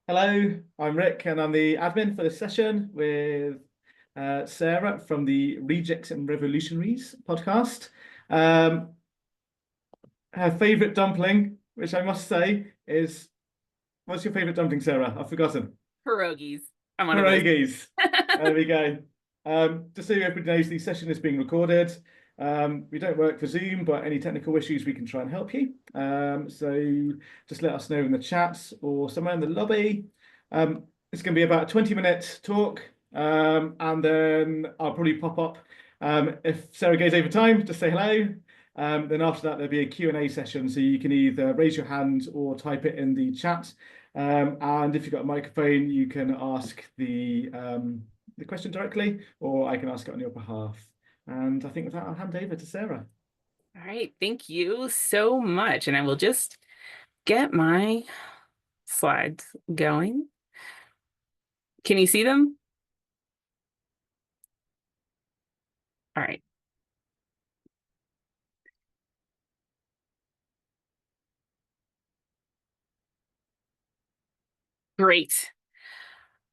Hello, I'm Rick, and I'm the admin for this session with Sarah from the Rejects and Revolutionaries podcast. Um, Her favorite dumpling, which I must say is, what's your favorite dumpling, Sarah? I've forgotten. Pierogies. I'm one of those. Pierogies. There we go. Just so everybody knows, the session is being recorded. We don't work for Zoom, but any technical issues, we can try and help you. So just let us know in the chat or somewhere in the lobby. It's going to be about a 20-minute talk, and then I'll probably pop up. If Sarah goes over time, just say hello. Then after that, there'll be a Q&A session, so you can either raise your hand or type it in the chat. And if you've got a microphone, you can ask the question directly, or I can ask it on your behalf. And I think with that, I'll hand over to Sarah. All right, thank you so much. And I will just get my slides going. Can you see them? All right. Great.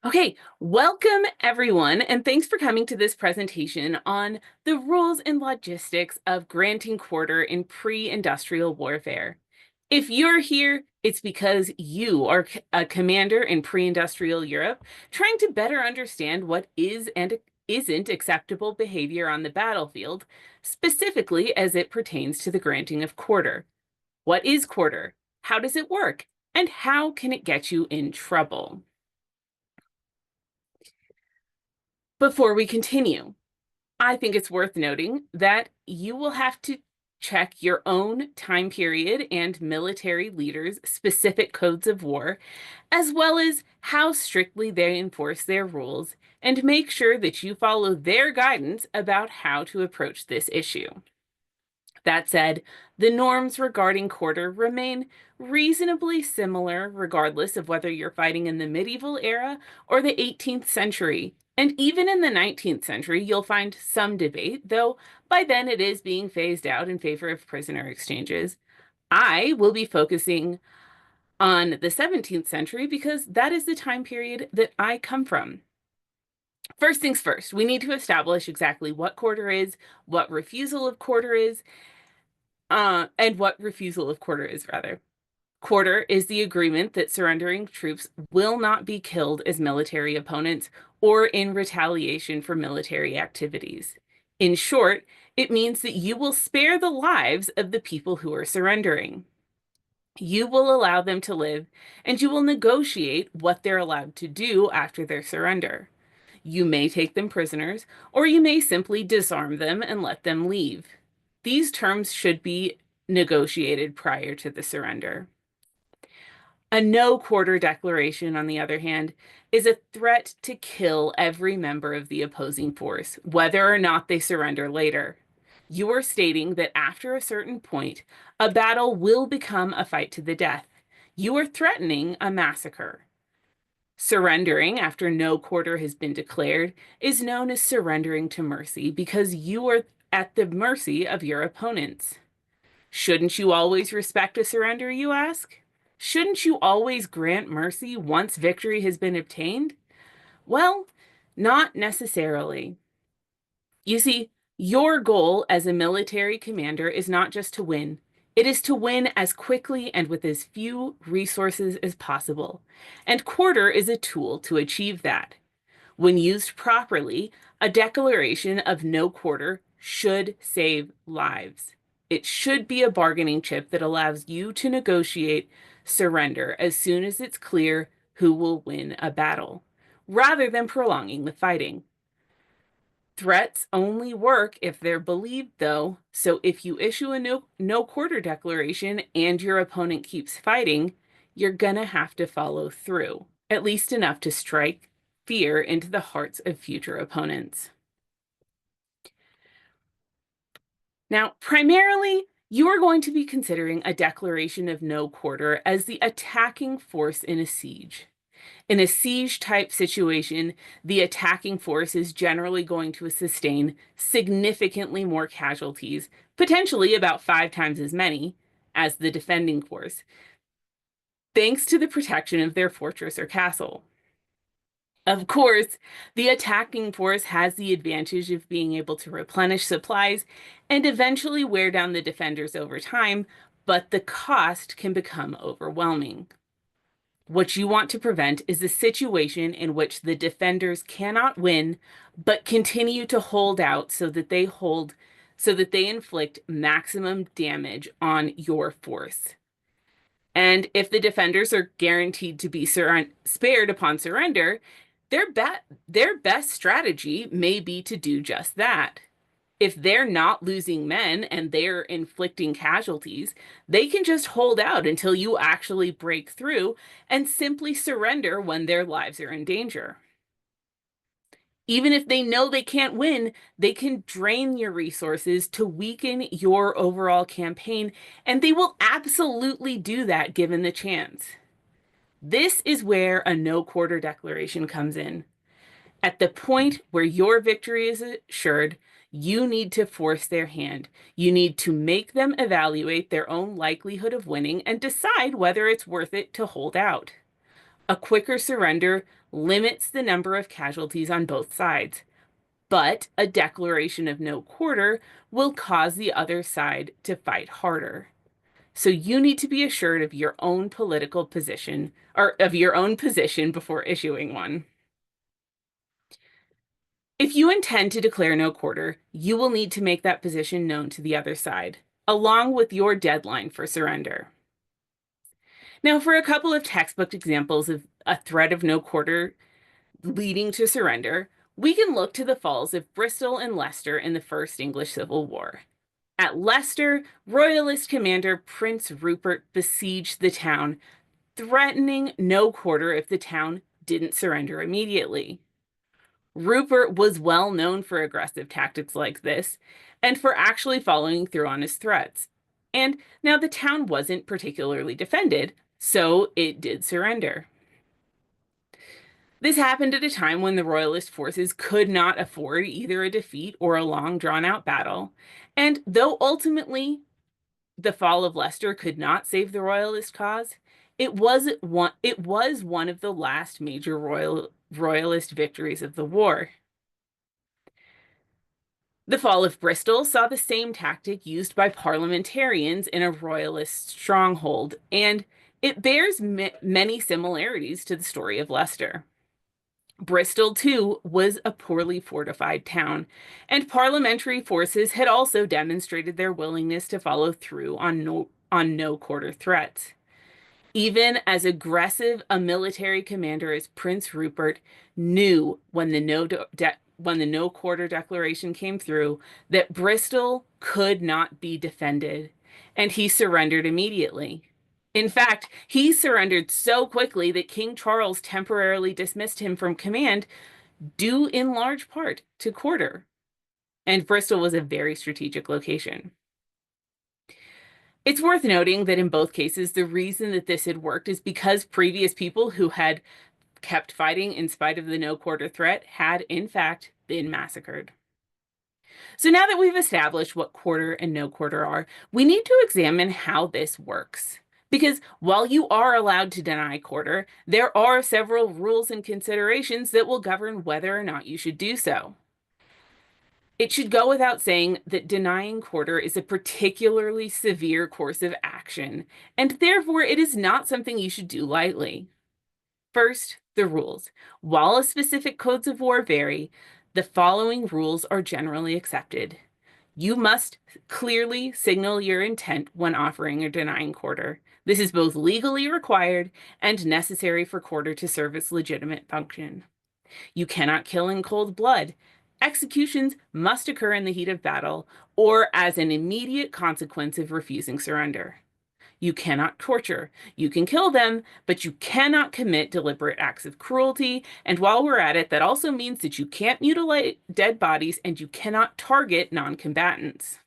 Okay, welcome everyone, and thanks for coming to this presentation on the rules and logistics of granting quarter in pre-industrial warfare. If you're here, it's because you are a commander in pre-industrial Europe trying to better understand what is and isn't acceptable behavior on the battlefield, specifically as it pertains to the granting of quarter. What is quarter? How does it work? And how can it get you in trouble? Before we continue, I think it's worth noting that you will have to check your own time period and military leaders' specific codes of war, as well as how strictly they enforce their rules, and make sure that you follow their guidance about how to approach this issue. That said, the norms regarding quarter remain reasonably similar regardless of whether you're fighting in the medieval era or the 18th century. And even in the 19th century, you'll find some debate, though by then it is being phased out in favor of prisoner exchanges. I will be focusing on the 17th century because that is the time period that I come from. First things first, we need to establish exactly what quarter is, what refusal of quarter is, and what refusal of quarter is, rather. Quarter is the agreement that surrendering troops will not be killed as military opponents or in retaliation for military activities. In short, it means that you will spare the lives of the people who are surrendering. You will allow them to live, and you will negotiate what they're allowed to do after their surrender. You may take them prisoners, or you may simply disarm them and let them leave. These terms should be negotiated prior to the surrender. A no quarter declaration, on the other hand, is a threat to kill every member of the opposing force, whether or not they surrender later. You are stating that after a certain point, a battle will become a fight to the death. You are threatening a massacre. Surrendering after no quarter has been declared is known as surrendering to mercy because you are at the mercy of your opponents. Shouldn't you always respect a surrender, you ask? Shouldn't you always grant mercy once victory has been obtained? Well, not necessarily. You see, your goal as a military commander is not just to win. It is to win as quickly and with as few resources as possible. And quarter is a tool to achieve that. When used properly, a declaration of no quarter should save lives. It should be a bargaining chip that allows you to negotiate surrender as soon as it's clear who will win a battle, rather than prolonging the fighting. Threats only work if they're believed, though, so if you issue a no quarter declaration and your opponent keeps fighting, you're gonna have to follow through, at least enough to strike fear into the hearts of future opponents. Now, primarily, you are going to be considering a declaration of no quarter as the attacking force in a siege. In a siege type situation, the attacking force is generally going to sustain significantly more casualties, potentially about 5 times as many as the defending force. thanks to the protection of their fortress or castle. Of course, the attacking force has the advantage of being able to replenish supplies and eventually wear down the defenders over time, but the cost can become overwhelming. What you want to prevent is a situation in which the defenders cannot win, but continue to hold out so that they inflict maximum damage on your force. And if the defenders are guaranteed to be spared upon surrender, their best strategy may be to do just that. If they're not losing men and they're inflicting casualties, they can just hold out until you actually break through and simply surrender when their lives are in danger. Even if they know they can't win, they can drain your resources to weaken your overall campaign, and they will absolutely do that given the chance. This is where a no quarter declaration comes in. At the point where your victory is assured, you need to force their hand. You need to make them evaluate their own likelihood of winning and decide whether it's worth it to hold out. A quicker surrender limits the number of casualties on both sides, but a declaration of no quarter will cause the other side to fight harder. So you need to be assured of your own political position, or of your own position before issuing one. If you intend to declare no quarter, you will need to make that position known to the other side, along with your deadline for surrender. Now, for a couple of textbook examples of a threat of no quarter leading to surrender, we can look to the falls of Bristol and Leicester in the First English Civil War. At Leicester, Royalist commander Prince Rupert besieged the town, threatening no quarter if the town didn't surrender immediately. Rupert was well known for aggressive tactics like this and for actually following through on his threats. And now the town wasn't particularly defended, so it did surrender. This happened at a time when the Royalist forces could not afford either a defeat or a long drawn-out battle. And though ultimately the fall of Leicester could not save the Royalist cause, it was one of the last major Royalist victories of the war. The fall of Bristol saw the same tactic used by parliamentarians in a Royalist stronghold, and it bears many similarities to the story of Leicester. Bristol, too, was a poorly fortified town, and parliamentary forces had also demonstrated their willingness to follow through on no quarter threats. Even as aggressive a military commander as Prince Rupert knew when the no quarter declaration came through that Bristol could not be defended, and he surrendered immediately. In fact, he surrendered so quickly that King Charles temporarily dismissed him from command, due in large part to quarter. And Bristol was a very strategic location. It's worth noting that in both cases, the reason that this had worked is because previous people who had kept fighting in spite of the no quarter threat had, in fact, been massacred. So now that we've established what quarter and no quarter are, we need to examine how this works. Because while you are allowed to deny quarter, there are several rules and considerations that will govern whether or not you should do so. It should go without saying that denying quarter is a particularly severe course of action, and therefore it is not something you should do lightly. First, the rules. While specific codes of war vary, the following rules are generally accepted. You must clearly signal your intent when offering or denying quarter. This is both legally required and necessary for quarter to serve its legitimate function. You cannot kill in cold blood. Executions must occur in the heat of battle or as an immediate consequence of refusing surrender. You cannot torture. You can kill them, but you cannot commit deliberate acts of cruelty. And while we're at it, that also means that you can't mutilate dead bodies and you cannot target non-combatants.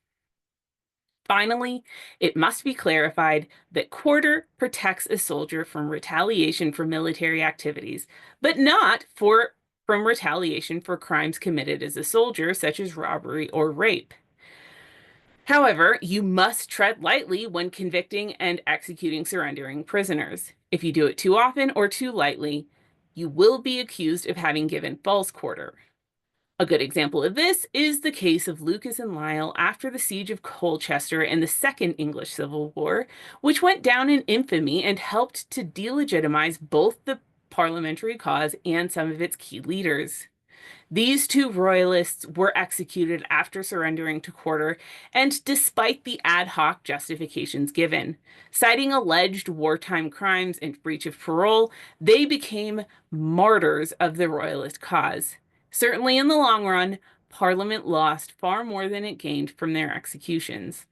Finally, it must be clarified that quarter protects a soldier from retaliation for military activities, but not from retaliation for crimes committed as a soldier, such as robbery or rape. However, you must tread lightly when convicting and executing surrendering prisoners. If you do it too often or too lightly, you will be accused of having given false quarter. A good example of this is the case of Lucas and Lisle after the siege of Colchester in the Second English Civil War, which went down in infamy and helped to delegitimize both the parliamentary cause and some of its key leaders. These two royalists were executed after surrendering to quarter, and despite the ad hoc justifications given, citing alleged wartime crimes and breach of parole, they became martyrs of the royalist cause. Certainly in the long run, Parliament lost far more than it gained from their executions.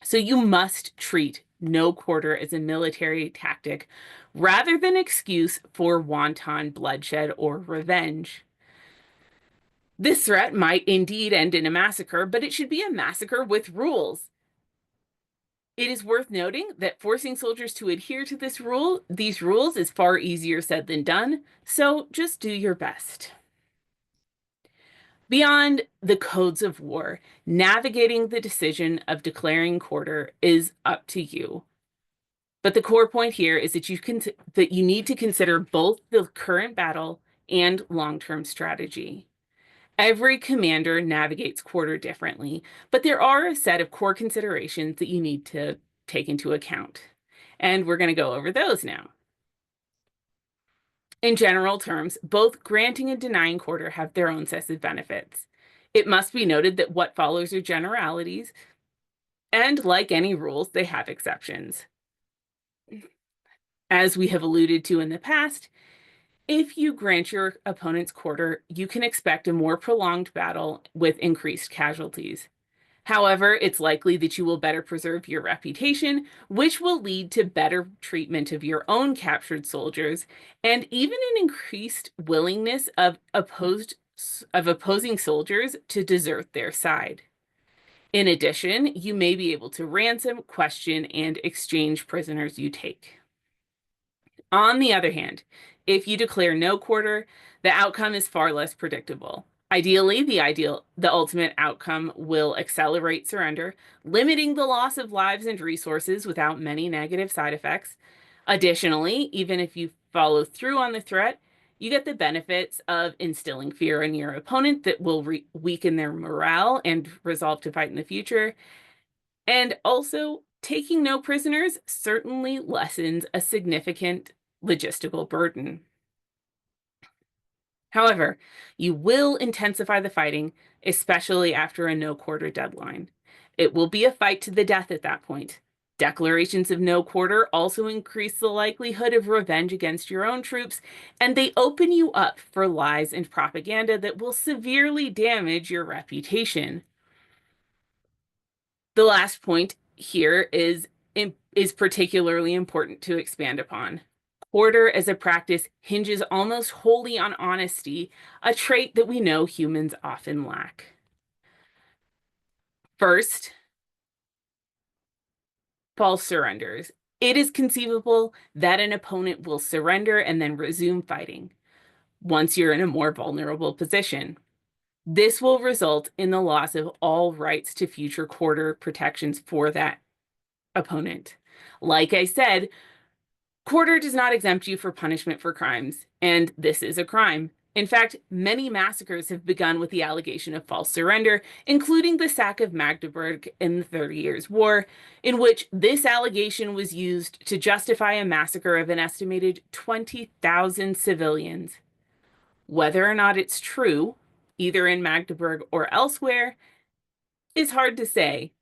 So you must treat no quarter as a military tactic rather than excuse for wanton bloodshed or revenge. This threat might indeed end in a massacre, but it should be a massacre with rules. It is worth noting that forcing soldiers to adhere to these rules is far easier said than done, so just do your best. Beyond the codes of war, navigating the decision of declaring quarter is up to you. But the core point here is that you need to consider both the current battle and long-term strategy. Every commander navigates quarter differently, but there are a set of core considerations that you need to take into account. And we're going to go over those now. In general terms, both granting and denying quarter have their own sets of benefits. It must be noted that what follows are generalities, and like any rules, they have exceptions. As we have alluded to in the past, if you grant your opponent's quarter, you can expect a more prolonged battle with increased casualties. However, it's likely that you will better preserve your reputation, which will lead to better treatment of your own captured soldiers, and even an increased willingness of opposing soldiers to desert their side. In addition, you may be able to ransom, question, and exchange prisoners you take. On the other hand, if you declare no quarter, the outcome is far less predictable. Ideally, the ultimate outcome will accelerate surrender, limiting the loss of lives and resources without many negative side effects. Additionally, even if you follow through on the threat, you get the benefits of instilling fear in your opponent that will weaken their morale and resolve to fight in the future. And also, taking no prisoners certainly lessens a significant logistical burden. However, you will intensify the fighting, especially after a no quarter deadline. It will be a fight to the death at that point. Declarations of no quarter also increase the likelihood of revenge against your own troops, and they open you up for lies and propaganda that will severely damage your reputation. The last point here is particularly important to expand upon. Quarter as a practice hinges almost wholly on honesty, a trait that we know humans often lack. First, false surrenders. It is conceivable that an opponent will surrender and then resume fighting once you're in a more vulnerable position. This will result in the loss of all rights to future quarter protections for that opponent. Like I said, quarter does not exempt you for punishment for crimes, and this is a crime. In fact, many massacres have begun with the allegation of false surrender, including the sack of Magdeburg in the 30 Years' War, in which this allegation was used to justify a massacre of an estimated 20,000 civilians. Whether or not it's true, either in Magdeburg or elsewhere, is hard to say.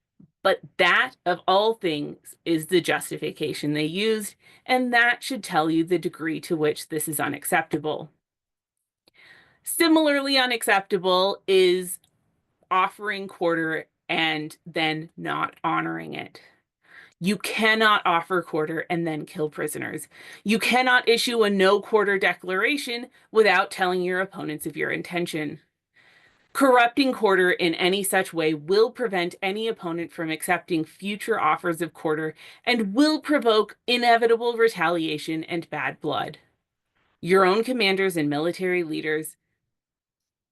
But that, of all things, is the justification they used, and that should tell you the degree to which this is unacceptable. Similarly unacceptable is offering quarter and then not honoring it. You cannot offer quarter and then kill prisoners. You cannot issue a no quarter declaration without telling your opponents of your intention. Corrupting quarter in any such way will prevent any opponent from accepting future offers of quarter and will provoke inevitable retaliation and bad blood. Your own commanders and military leaders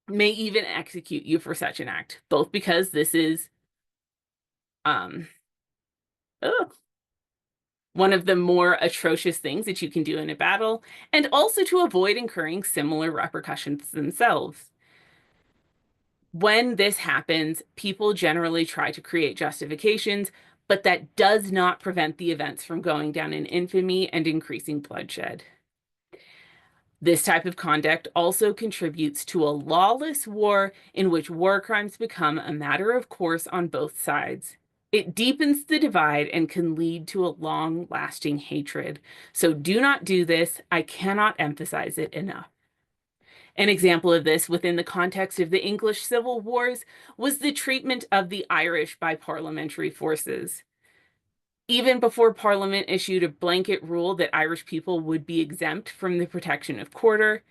may even execute you for such an act, both because this is one of the more atrocious things that you can do in a battle, and also to avoid incurring similar repercussions themselves. When this happens, people generally try to create justifications, but that does not prevent the events from going down in infamy and increasing bloodshed. This type of conduct also contributes to a lawless war in which war crimes become a matter of course on both sides. It deepens the divide and can lead to a long-lasting hatred. So do not do this. I cannot emphasize it enough. An example of this within the context of the English Civil Wars was the treatment of the Irish by parliamentary forces. Even before Parliament issued a blanket rule that Irish people would be exempt from the protection of quarter,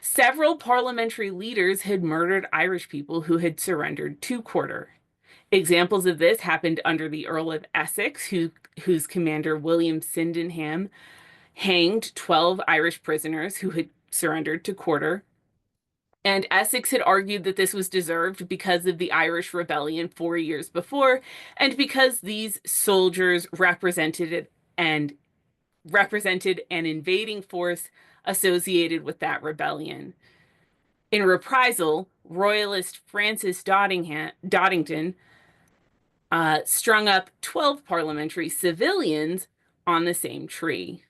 several parliamentary leaders had murdered Irish people who had surrendered to quarter. Examples of this happened under the Earl of Essex, whose commander William Sydenham hanged 12 Irish prisoners who had surrendered to quarter. And Essex had argued that this was deserved because of the Irish Rebellion 4 years before, and because these soldiers represented an invading force associated with that rebellion. In reprisal, Royalist Francis Doddington strung up 12 parliamentary civilians on the same tree.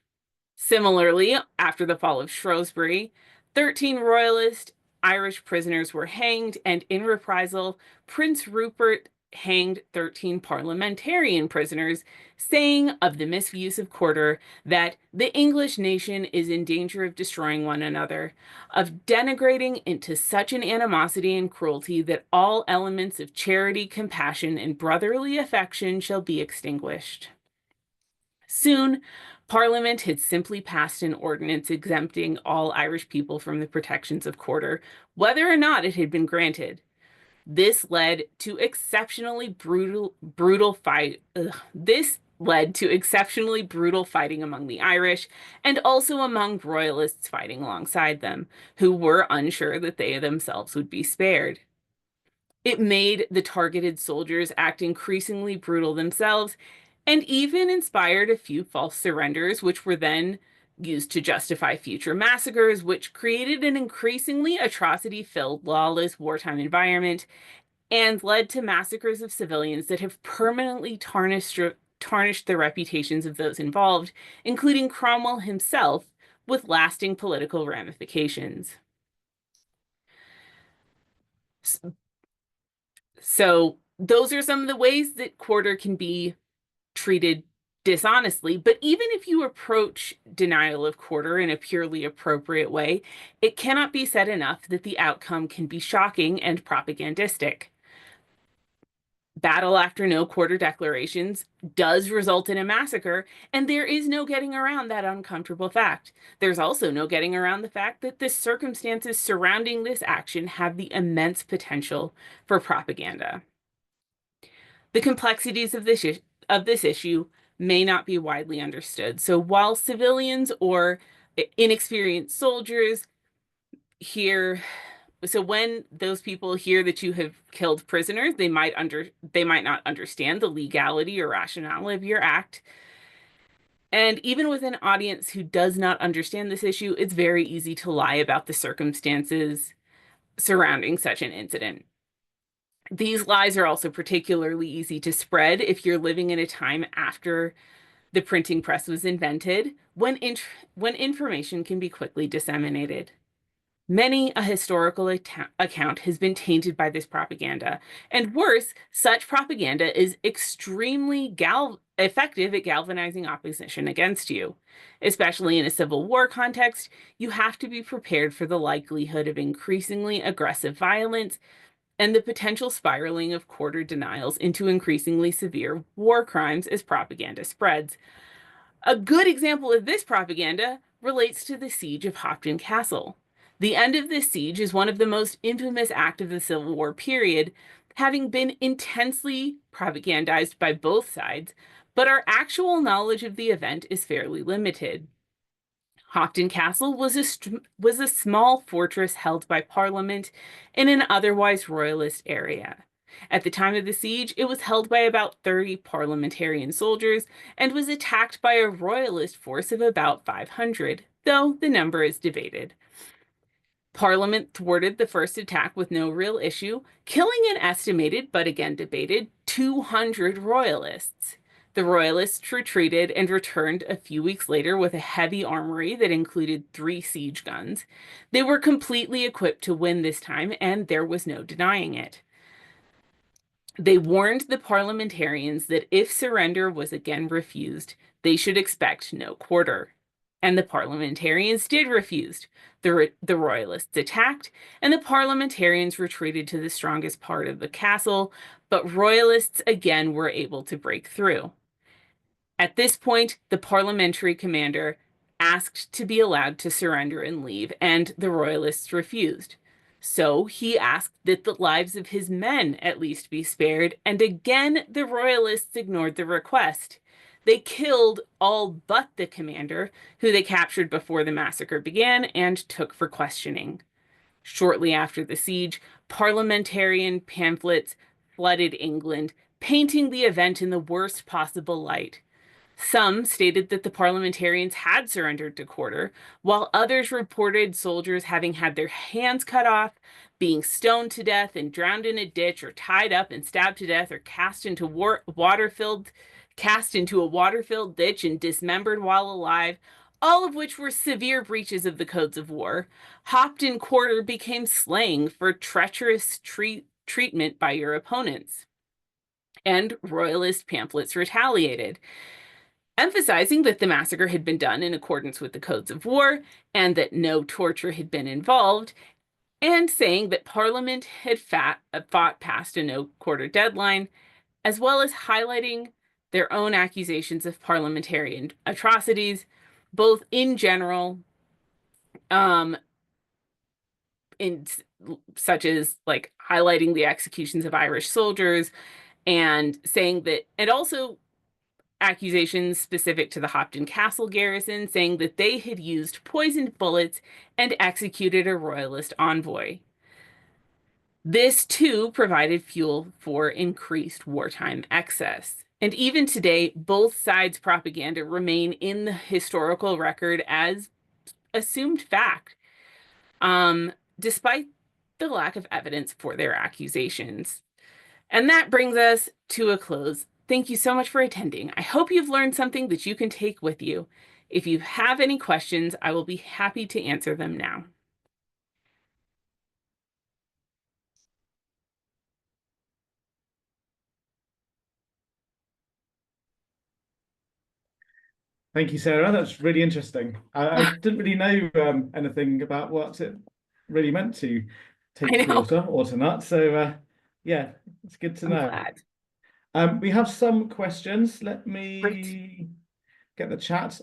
Similarly, after the fall of Shrewsbury, 13 Royalist Irish prisoners were hanged, and in reprisal, Prince Rupert hanged 13 parliamentarian prisoners, saying of the misuse of quarter that the English nation is in danger of destroying one another, of denigrating into such an animosity and cruelty that all elements of charity, compassion, and brotherly affection shall be extinguished. Soon, Parliament had simply passed an ordinance exempting all Irish people from the protections of quarter, whether or not it had been granted. This led to exceptionally brutal fighting among the Irish and also among royalists fighting alongside them, who were unsure that they themselves would be spared. It made the targeted soldiers act increasingly brutal themselves and even inspired a few false surrenders, which were then used to justify future massacres, which created an increasingly atrocity-filled, lawless wartime environment and led to massacres of civilians that have permanently tarnished the reputations of those involved, including Cromwell himself, with lasting political ramifications. So those are some of the ways that quarter can be treated dishonestly. But even if you approach denial of quarter in a purely appropriate way, it cannot be said enough that the outcome can be shocking and propagandistic. Battle after no quarter declarations does result in a massacre, and there is no getting around that uncomfortable fact. There's also no getting around the fact that the circumstances surrounding this action have the immense potential for propaganda. The complexities of this issue may not be widely understood. So while civilians or inexperienced soldiers when those people hear that you have killed prisoners, they might not understand the legality or rationale of your act. And even with an audience who does not understand this issue, it's very easy to lie about the circumstances surrounding such an incident. These lies are also particularly easy to spread if you're living in a time after the printing press was invented, when information can be quickly disseminated. Many a historical account has been tainted by this propaganda, and worse, such propaganda is extremely effective at galvanizing opposition against you. Especially in a civil war context, you have to be prepared for the likelihood of increasingly aggressive violence and the potential spiraling of quarter denials into increasingly severe war crimes as propaganda spreads. A good example of this propaganda relates to the siege of Hopton Castle. The end of this siege is one of the most infamous acts of the Civil War period, having been intensely propagandized by both sides, but our actual knowledge of the event is fairly limited. Hopton Castle was a small fortress held by Parliament in an otherwise royalist area. At the time of the siege, it was held by about 30 parliamentarian soldiers and was attacked by a royalist force of about 500, though the number is debated. Parliament thwarted the first attack with no real issue, killing an estimated, but again debated, 200 royalists. The royalists retreated and returned a few weeks later with a heavy armory that included 3 siege guns. They were completely equipped to win this time, and there was no denying it. They warned the parliamentarians that if surrender was again refused, they should expect no quarter. And the parliamentarians did refuse. The royalists attacked, and the parliamentarians retreated to the strongest part of the castle, but royalists again were able to break through. At this point, the parliamentary commander asked to be allowed to surrender and leave, and the royalists refused. So he asked that the lives of his men at least be spared, and again the royalists ignored the request. They killed all but the commander, who they captured before the massacre began and took for questioning. Shortly after the siege, parliamentarian pamphlets flooded England, painting the event in the worst possible light. Some stated that the parliamentarians had surrendered to quarter, while others reported soldiers having had their hands cut off, being stoned to death and drowned in a ditch, or tied up and stabbed to death, or cast into a water-filled ditch and dismembered while alive, all of which were severe breaches of the codes of war. Hopped in quarter became slang for treacherous treatment by your opponents. And royalist pamphlets retaliated, emphasizing that the massacre had been done in accordance with the codes of war and that no torture had been involved, and saying that Parliament had fought past a no quarter deadline, as well as highlighting their own accusations of parliamentarian atrocities, both in general, in such as like highlighting the executions of Irish soldiers and saying that, and also accusations specific to the Hopton Castle garrison, saying that they had used poisoned bullets and executed a royalist envoy. This too provided fuel for increased wartime excess. And even today, both sides' propaganda remain in the historical record as assumed fact, despite the lack of evidence for their accusations. And that brings us to a close. Thank you so much for attending. I hope you've learned something that you can take with you. If you have any questions, I will be happy to answer them now. Thank you, Sarah. That's really interesting. I didn't really know anything about what it really meant to I take know. quarter or to not. So yeah, it's good to I'm know. glad. We have some questions. Let Great. me get the chat.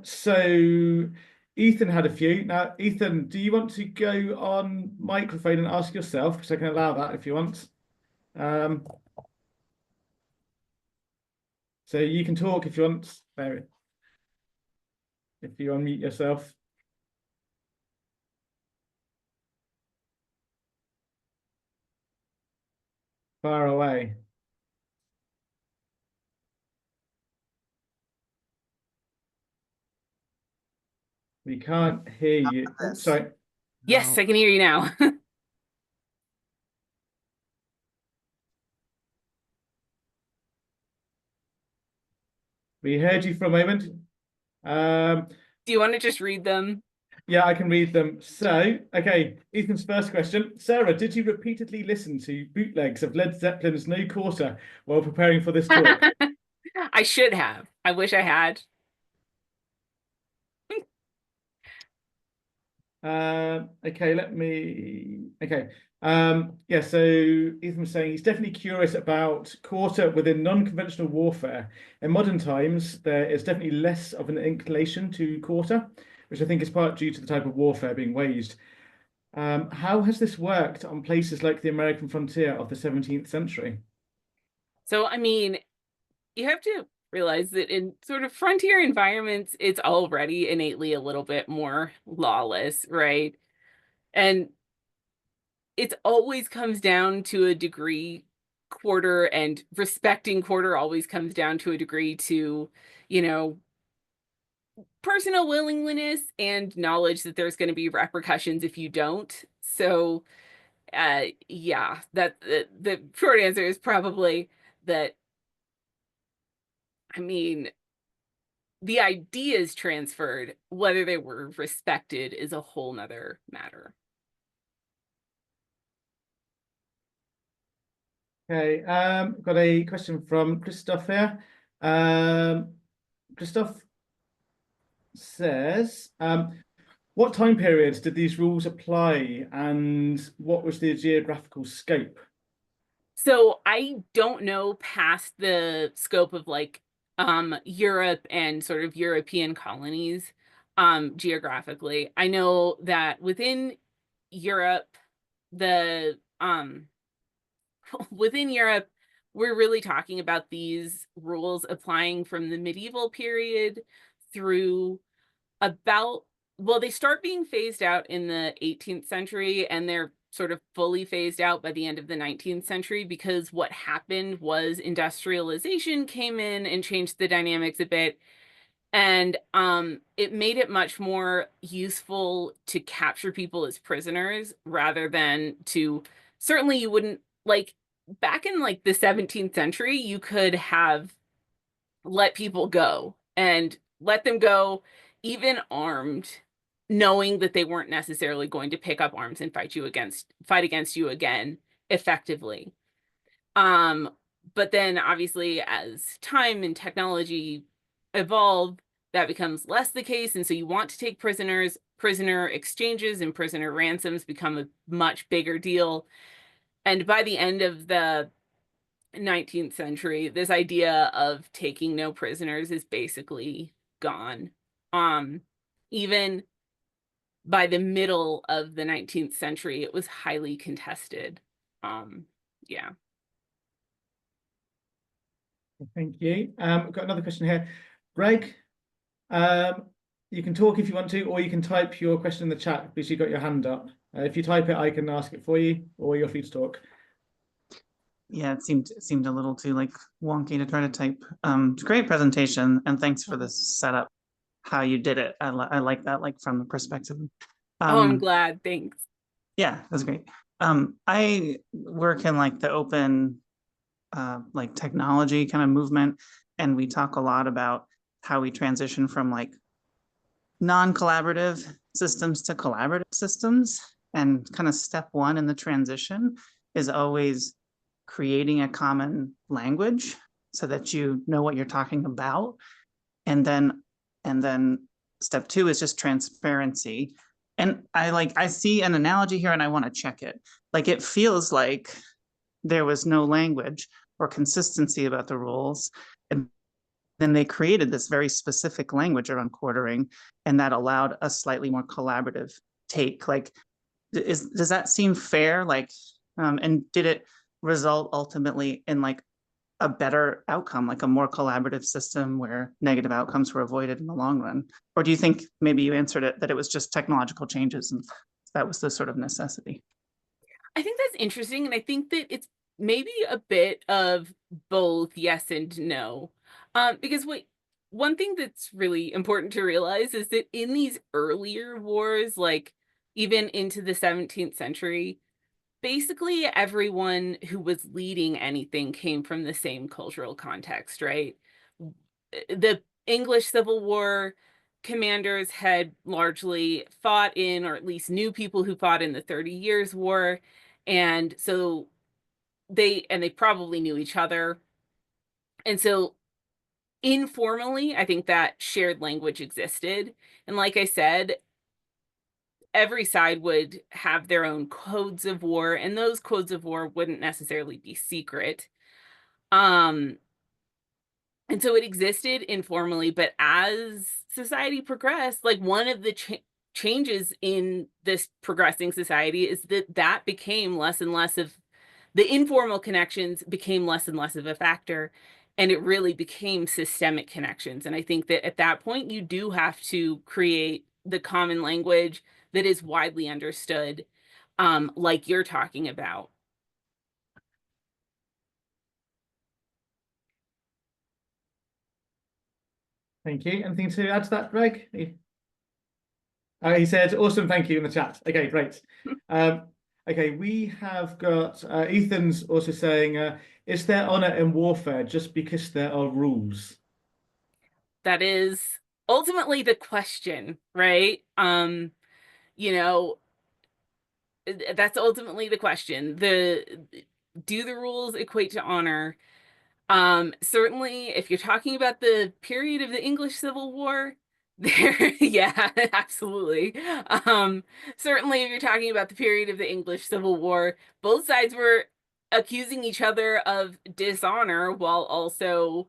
So Ethan had a few. Now, Ethan, do you want to go on microphone and ask yourself? Because I can allow that if you want. Um, so you can talk if you want. There, if you unmute yourself. Far away. We can't hear you. Oh, sorry. Yes, No. I can hear you now. We heard you for a moment. Do you want to just read them? Yeah, I can read them. So, okay, Ethan's first question. Sarah, did you repeatedly listen to bootlegs of Led Zeppelin's No Quarter while preparing for this talk? I should have. I wish I had. Okay, let me. Okay. Yeah, so Ethan was saying he's definitely curious about quarter within non-conventional warfare. In modern times, there is definitely less of an inclination to quarter, which I think is part due to the type of warfare being waged. How has this worked on places like the American frontier of the 17th century? So, I mean, you have to realize that in sort of frontier environments, it's already innately a little bit more lawless, right? And it always comes down to a degree quarter, and respecting quarter always comes down to a degree to, you know, personal willingness and knowledge that there's going to be repercussions if you don't. So, yeah, that the short answer is probably that. I mean, the ideas transferred, whether they were respected is a whole nother matter. Okay, got a question from Christoph here. Christoph says, what time period did these rules apply and what was the geographical scope? So I don't know past the scope of like Europe and sort of European colonies geographically. I know that within Europe, the within Europe, we're really talking about these rules applying from the medieval period through about, well, they start being phased out in the 18th century, and they're sort of fully phased out by the end of the 19th century, because what happened was industrialization came in and changed the dynamics a bit. And it made it much more useful to capture people as prisoners rather than to, certainly you wouldn't, like, back in like the 17th century, you could have let people go and let them go even armed, knowing that they weren't necessarily going to pick up arms and fight against you again effectively. Um, but then obviously as time and technology evolve, that becomes less the case. And so you want to take prisoners, prisoner exchanges and prisoner ransoms become a much bigger deal. And by the end of the 19th century, this idea of taking no prisoners is basically gone. Even by the middle of the 19th century, it was highly contested. Yeah. Thank you. I've got another question here. Greg, you can talk if you want to, or you can type your question in the chat because you got your hand up. If you type it, I can ask it for you, or you're free to talk. Yeah, it seemed a little too like wonky to try to type. Great presentation, and thanks for this setup. How you did it, I like that, like from the perspective. Oh, I'm glad. Thanks. Yeah, that's great. I work in like the open, like technology kind of movement, and we talk a lot about how we transition from like non-collaborative systems to collaborative systems, and kind of step one in the transition is always creating a common language so that you know what you're talking about. And then step two is just transparency. And I see an analogy here and I want to check it. Like it feels like there was no language or consistency about the rules. And then they created this very specific language around quartering, and that allowed a slightly more collaborative take. Like, does that seem fair? Like, and did it result ultimately in like a better outcome, like a more collaborative system where negative outcomes were avoided in the long run? Or do you think maybe you answered it that it was just technological changes and that was the sort of necessity? I think that's interesting. And I think that it's maybe a bit of both yes and no. Because one thing that's really important to realize is that in these earlier wars, like even into the 17th century, basically everyone who was leading anything came from the same cultural context, right? The English Civil War commanders had largely fought in, or at least knew people who fought in the 30 Years' War. And so they probably knew each other. And so informally, I think that shared language existed. And like I said, every side would have their own codes of war, and those codes of war wouldn't necessarily be secret. And so it existed informally, but as society progressed, like one of the changes in this progressing society is that became less and less of the informal connections became less and less of a factor, and it really became systemic connections. And I think that at that point, you do have to create the common language that is widely understood, like you're talking about. Thank you. Anything to add to that, Greg? He said, awesome, thank you in the chat. Okay, great. Okay, we have got Ethan's also saying, is there honor in warfare just because there are rules? That is ultimately the question, right? You know, that's ultimately the question. Do the rules equate to honor? Certainly, if you're talking about the period of the English Civil War, there, yeah, absolutely. Certainly, if you're talking about the period of the English Civil War, both sides were accusing each other of dishonor while also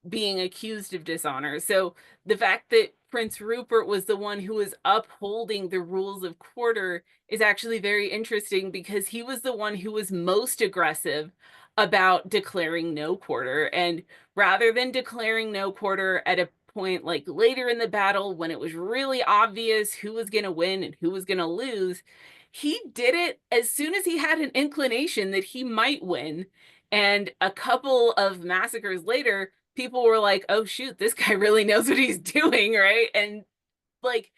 being accused of dishonor. So the fact that Prince Rupert was the one who was upholding the rules of quarter is actually very interesting because he was the one who was most aggressive about declaring no quarter. And rather than declaring no quarter at a point like later in the battle when it was really obvious who was going to win and who was going to lose, he did it as soon as he had an inclination that he might win. And a couple of massacres later, people were like, oh shoot, this guy really knows what he's doing, right? And like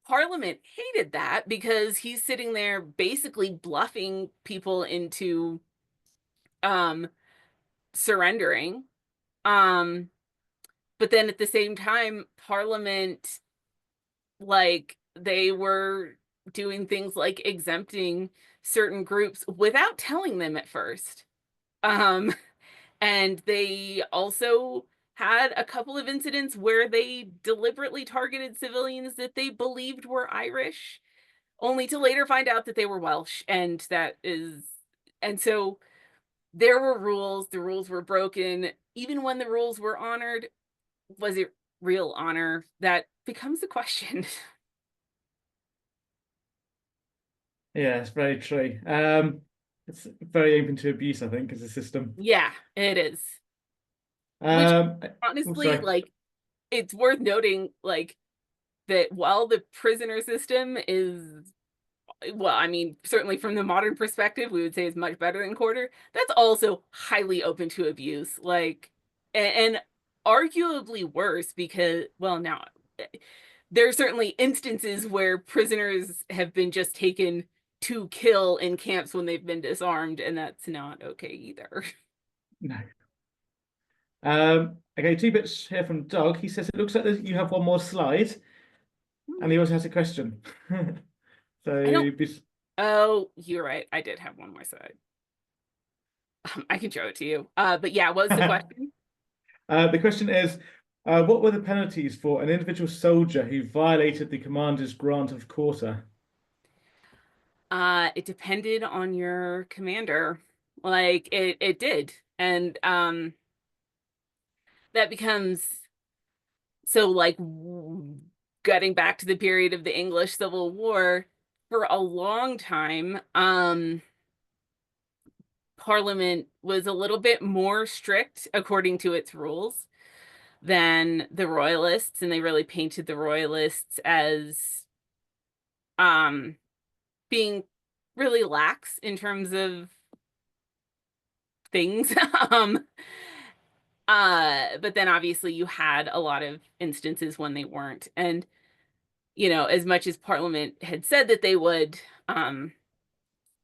Parliament hated that because he's sitting there basically bluffing people into surrendering. But then at the same time, Parliament, like, they were doing things like exempting certain groups without telling them at first. And they also had a couple of incidents where they deliberately targeted civilians that they believed were Irish, only to later find out that they were Welsh. And so there were rules, the rules were broken. Even when the rules were honored, was it real honor? That becomes the question. Yeah, it's very true. It's very open to abuse, I think, as a system. Yeah, it is. Which honestly, like, it's worth noting, like, that while the prisoner system is, well, I mean, certainly from the modern perspective, we would say is much better than quarter. That's also highly open to abuse, like, and arguably worse because, well, now there are certainly instances where prisoners have been just taken to kill in camps when they've been disarmed, and that's not okay either. No. Okay, 2 bits here from Doug. He says it looks like you have one more slide, and he also has a question. So, oh, you're right. I did have one more slide. I can show it to you. But yeah, what's the question? The question is, what were the penalties for an individual soldier who violated the commander's grant of quarter? It depended on your commander. Like it did. And that becomes so, like, getting back to the period of the English Civil War, for a long time, Parliament was a little bit more strict according to its rules than the Royalists, and they really painted the Royalists as being really lax in terms of things. But then obviously you had a lot of instances when they weren't. And, as much as Parliament had said that they would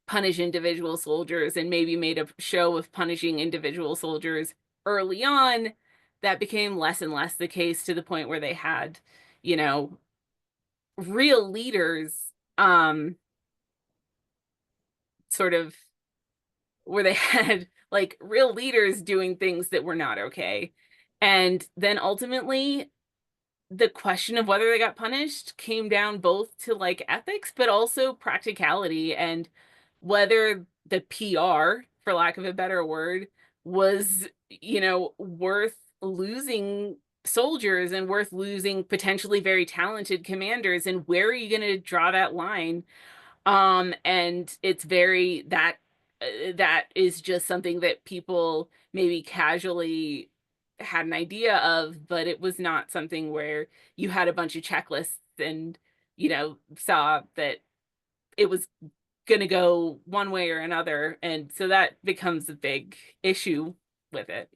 punish individual soldiers and maybe made a show of punishing individual soldiers early on, that became less and less the case to the point where they had, real leaders, sort of, where they had like real leaders doing things that were not okay. And then ultimately, the question of whether they got punished came down both to like ethics, but also practicality, and whether the PR, for lack of a better word, was, worth losing soldiers and worth losing potentially very talented commanders, and where are you going to draw that line? And it's very that is just something that people maybe casually had an idea of, but it was not something where you had a bunch of checklists and, saw that it was going to go one way or another. And so that becomes a big issue with it.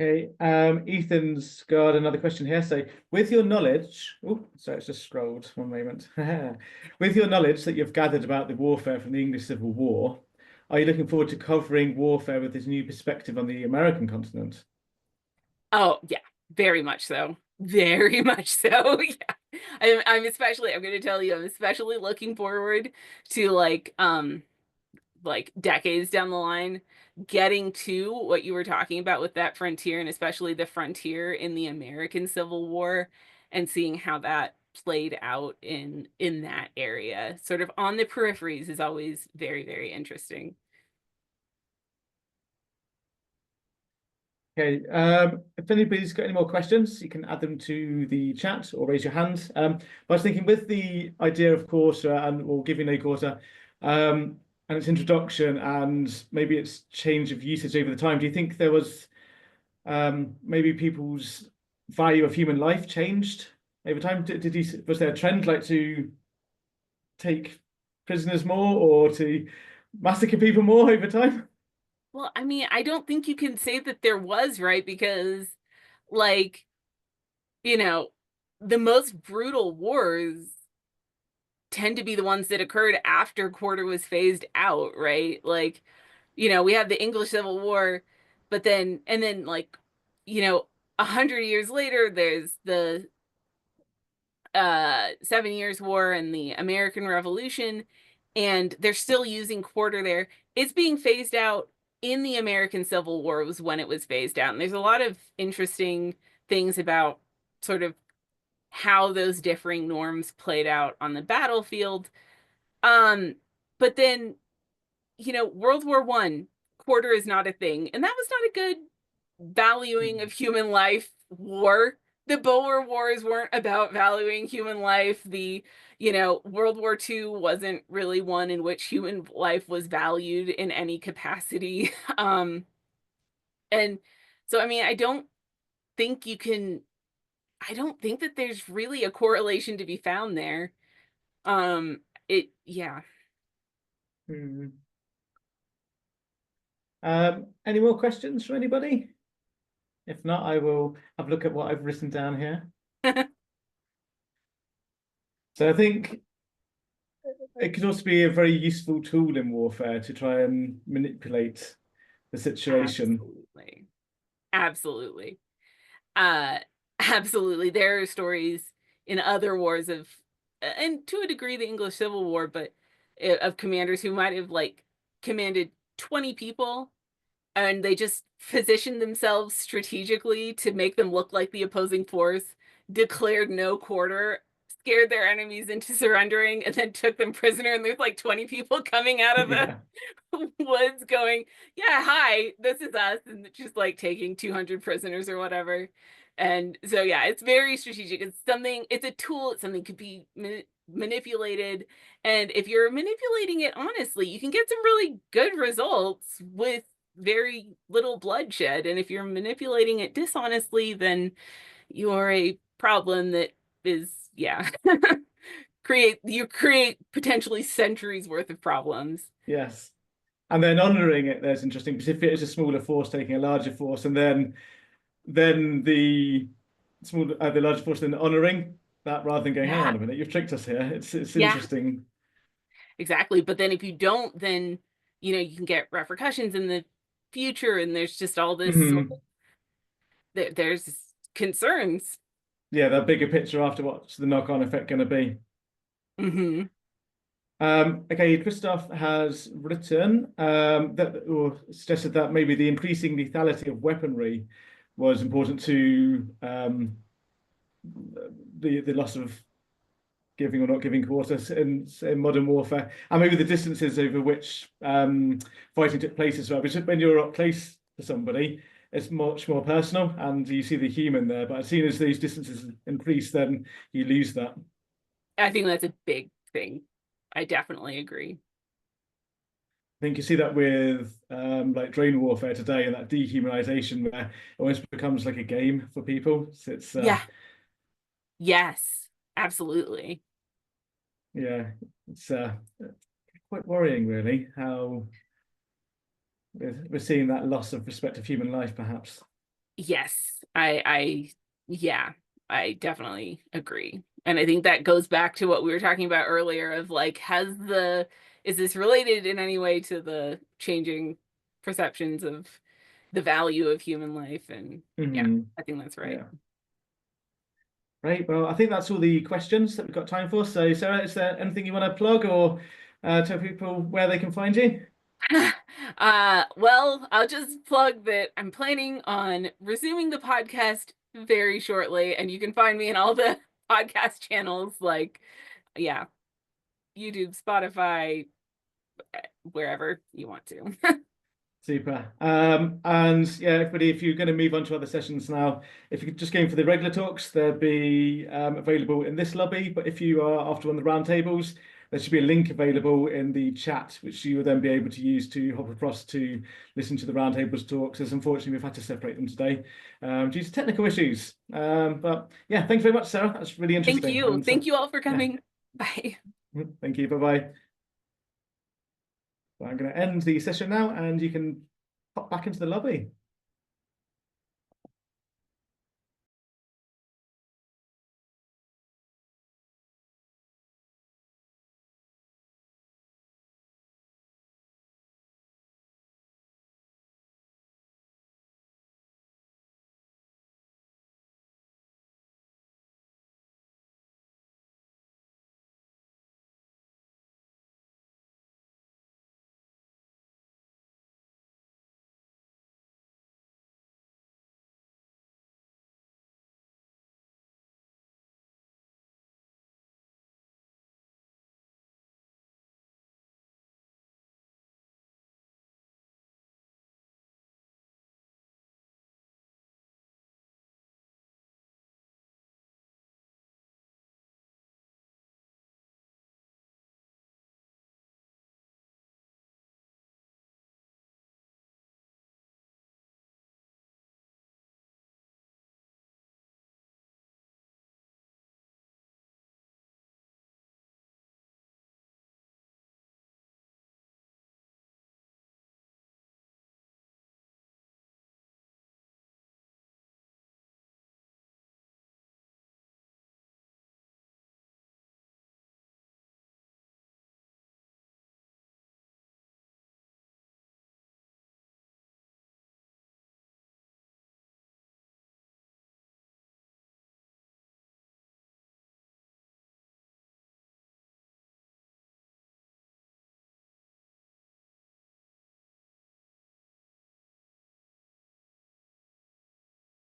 Okay, Ethan's got another question here. So, with your knowledge, oh, sorry, it's just scrolled one moment. With your knowledge that you've gathered about the warfare from the English Civil War, are you looking forward to covering warfare with this new perspective on the American continent? Oh, yeah, very much so. Very much so. Yeah. I'm especially, I'm going to tell you, I'm especially looking forward to like decades down the line getting to what you were talking about with that frontier, and especially the frontier in the American Civil War, and seeing how that played out in that area. Sort of on the peripheries is always very, very interesting. Okay, if anybody's got any more questions, you can add them to the chat or raise your hand. I was thinking with the idea of Corsa and we'll give you no Corsa, and its introduction and maybe its change of usage over the time, do you think there was maybe people's value of human life changed over time? Was there a trend like to take prisoners more or to massacre people more over time? Well, I mean, I don't think you can say that there was, right? Because, like, you know, the most brutal wars tend to be the ones that occurred after quarter was phased out, right? Like, we have the English Civil War, but then, and then, like, 100 years later, there's the 7 Years War and the American Revolution, and they're still using quarter there. It's being phased out in the American Civil War was when it was phased out. And there's a lot of interesting things about sort of how those differing norms played out on the battlefield. But then, World War One, quarter is not a thing. And that was not a good valuing of human life war. The Boer Wars weren't about valuing human life. World War II wasn't really one in which human life was valued in any capacity. And so, I mean, I don't think that there's really a correlation to be found there. Yeah. Hmm. Any more questions from anybody? If not, I will have a look at what I've written down here. So I think it could also be a very useful tool in warfare to try and manipulate the situation. Absolutely. Absolutely. Uh, absolutely. There are stories in other wars and to a degree, the English Civil War, but of commanders who might have like commanded 20 people, and they just positioned themselves strategically to make them look like the opposing force, declared no quarter, scared their enemies into surrendering, and then took them prisoner. And there's like 20 people coming out of the woods going, yeah, hi, this is us, and just like taking 200 prisoners or whatever. And so, yeah, it's very strategic. It's a tool. It's something could be manipulated. And if you're manipulating it honestly, you can get some really good results with very little bloodshed. And if you're manipulating it dishonestly, then you're a problem that is, yeah, you create potentially centuries worth of problems. Yes. And then honoring it, there's interesting, because if it is a smaller force taking a larger force, and then the larger force then honoring that rather than going, hang on a minute, you've tricked us here. It's interesting. Exactly. But then if you don't, then you can get repercussions in the future, and there's just all this there's concerns. Yeah, that bigger picture after what's the knock-on effect going to be. Okay, Christoph has written that, or suggested that maybe the increasing lethality of weaponry was important to the loss of giving or not giving quarters in modern warfare, and maybe the distances over which fighting took place as well. Because when you're up close to somebody, it's much more personal, and you see the human there. But as soon as these distances increase, then you lose that. I think that's a big thing. I definitely agree. I think you see that with like drone warfare today, and that dehumanization where it almost becomes like a game for people. So it's yeah. Yes, absolutely. Yeah, it's quite worrying, really, how we're seeing that loss of respect of human life, perhaps. Yes, yeah, I definitely agree. And I think that goes back to what we were talking about earlier of like, is this related in any way to the changing perceptions of the value of human life? And yeah, I think that's right. Yeah. Right. Well, I think that's all the questions that we've got time for. So, Sarah, is there anything you want to plug or tell people where they can find you? Well, I'll just plug that I'm planning on resuming the podcast very shortly, and you can find me in all the podcast channels like, yeah, YouTube, Spotify, wherever you want to. Super. And yeah, everybody, if you're going to move on to other sessions now, if you could just go in for the regular talks, they'll be available in this lobby. But if you are after one of the roundtables, there should be a link available in the chat, which you will then be able to use to hop across to listen to the roundtables talks, as unfortunately we've had to separate them today due to technical issues. But yeah, thanks very much, Sarah. That's really interesting. Thank you. And, Thank you all for yeah. coming. Bye. Thank you. Bye-bye. I'm going to end the session now, and you can pop back into the lobby.